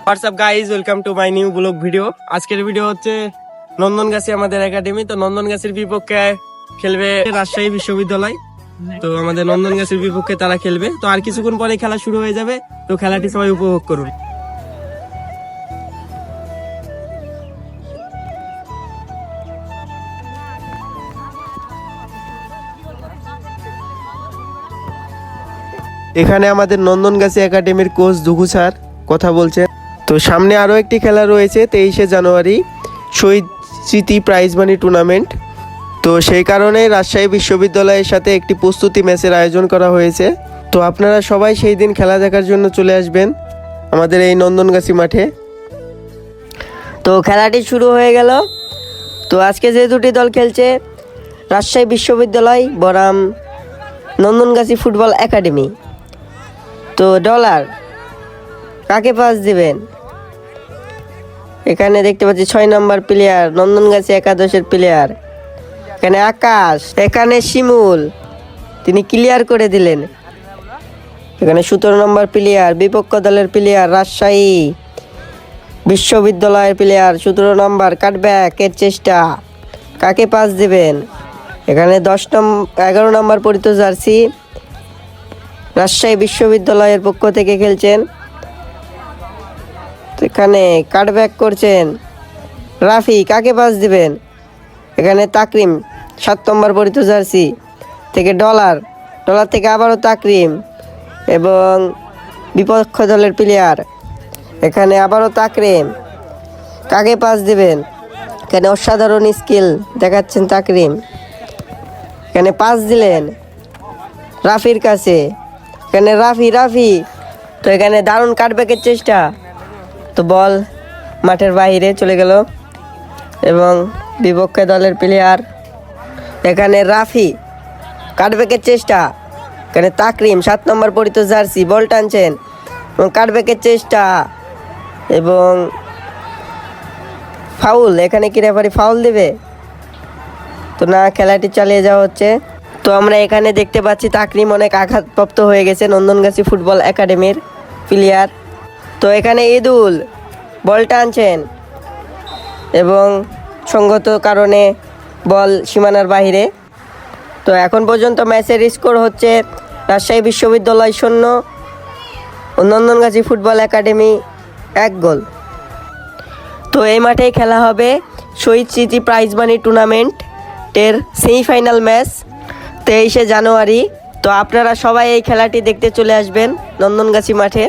WhatsApp guys, welcome to my new blog video. আজকের video হচ্ছে নন্দনগাছি আমাদের একাডেমি। তো নন্দনগাছির বিপক্ষে খেলবে রাজশাহী বিশ্ববিদ্যালয়। তো আমাদের নন্দনগাছির বিপক্ষে তারা খেলবে। তো আর কিছুক্ষণ পরে খেলা শুরু হয়ে যাবে। তো খেলাটি সবাই উপভোগ করুন। এখানে আমাদের নন্দনগাছি একাডেমির কোচ দুঘু স্যার কথা বলছেন। তো সামনে আরও একটি খেলা রয়েছে 23শে জানুয়ারি, শহীদ স্মৃতি প্রাইজ মানি টুর্নামেন্ট। তো সেই কারণে রাজশাহী বিশ্ববিদ্যালয়ের সাথে একটি প্রস্তুতি ম্যাচের আয়োজন করা হয়েছে। তো আপনারা সবাই সেই দিন খেলা দেখার জন্য চলে আসবেন আমাদের এই নন্দনগাছি মাঠে। তো খেলাটি শুরু হয়ে গেল। তো আজকে যে দুটি দল খেলছে, রাজশাহী বিশ্ববিদ্যালয় বনাম নন্দনগাছি ফুটবল একাডেমি। তো ডলার কাকে পাস দিবেন? এখানে দেখতে পাচ্ছি 6 নম্বর প্লেয়ার, নন্দনগাছি একাদশের প্লেয়ার। এখানে আকাশ, এখানে শিমুল, তিনি ক্লিয়ার করে দিলেন। এখানে 17 নম্বর প্লেয়ার, বিপক্ষ দলের প্লেয়ার, রাজশাহী বিশ্ববিদ্যালয়ের প্লেয়ার 17 নম্বর, কাটব্যাকের চেষ্টা, কাকে পাস দিবেন? এখানে 11 নম্বর পরিত জার্সি, রাজশাহী বিশ্ববিদ্যালয়ের পক্ষ থেকে খেলছেন। এখানে কাটব্যাক করছেন রাফি, কাকে পাস দিবেন? এখানে তাকরিম 7 নম্বর পরিত জার্সি থেকে ডলার থেকে আবারও তাকরিম এবং বিপক্ষ দলের প্লেয়ার। এখানে আবারও তাকরিম, কাকে পাস দিবেন? এখানে অসাধারণ স্কিল দেখাচ্ছেন তাকরিম। এখানে পাস দিলেন রাফির কাছে। এখানে রাফি তো এখানে দারুণ কাটব্যাকের চেষ্টা। তো বল মাঠের বাইরে চলে গেল এবং বিপক্ষ দলের প্লেয়ার। এখানে রাফি কাটব্যাকের চেষ্টা। এখানে তাকরিম 7 নম্বর পরিত জার্সি, বল টানছেন এবং কাটব্যাকের চেষ্টা এবং ফাউল। এখানে কি রেফারি ফাউল দেবে? তো না, খেলাটি চালিয়ে যাওয়া হচ্ছে। তো আমরা এখানে দেখতে পাচ্ছি তাকরিম অনেক আঘাতপ্রাপ্ত হয়ে গেছে, নন্দনগাছি ফুটবল একাডেমির প্লেয়ার। তো এখানে ঈদুল বল টানছেন এবং সঙ্গত কারণে বল সীমানার বাইরে। তো এখন পর্যন্ত ম্যাচের স্কোর হচ্ছে রাজশাহী বিশ্ববিদ্যালয় 0 ও নন্দনগাছি ফুটবল একাডেমি 1 গোল। তো এই মাঠেই খেলা হবে শহীদ স্মৃতি প্রাইজ মানি টুর্নামেন্টের সেমিফাইনাল ম্যাচ 23শে জানুয়ারি। তো আপনারা সবাই এই খেলাটি দেখতে চলে আসবেন নন্দনগাছি মাঠে।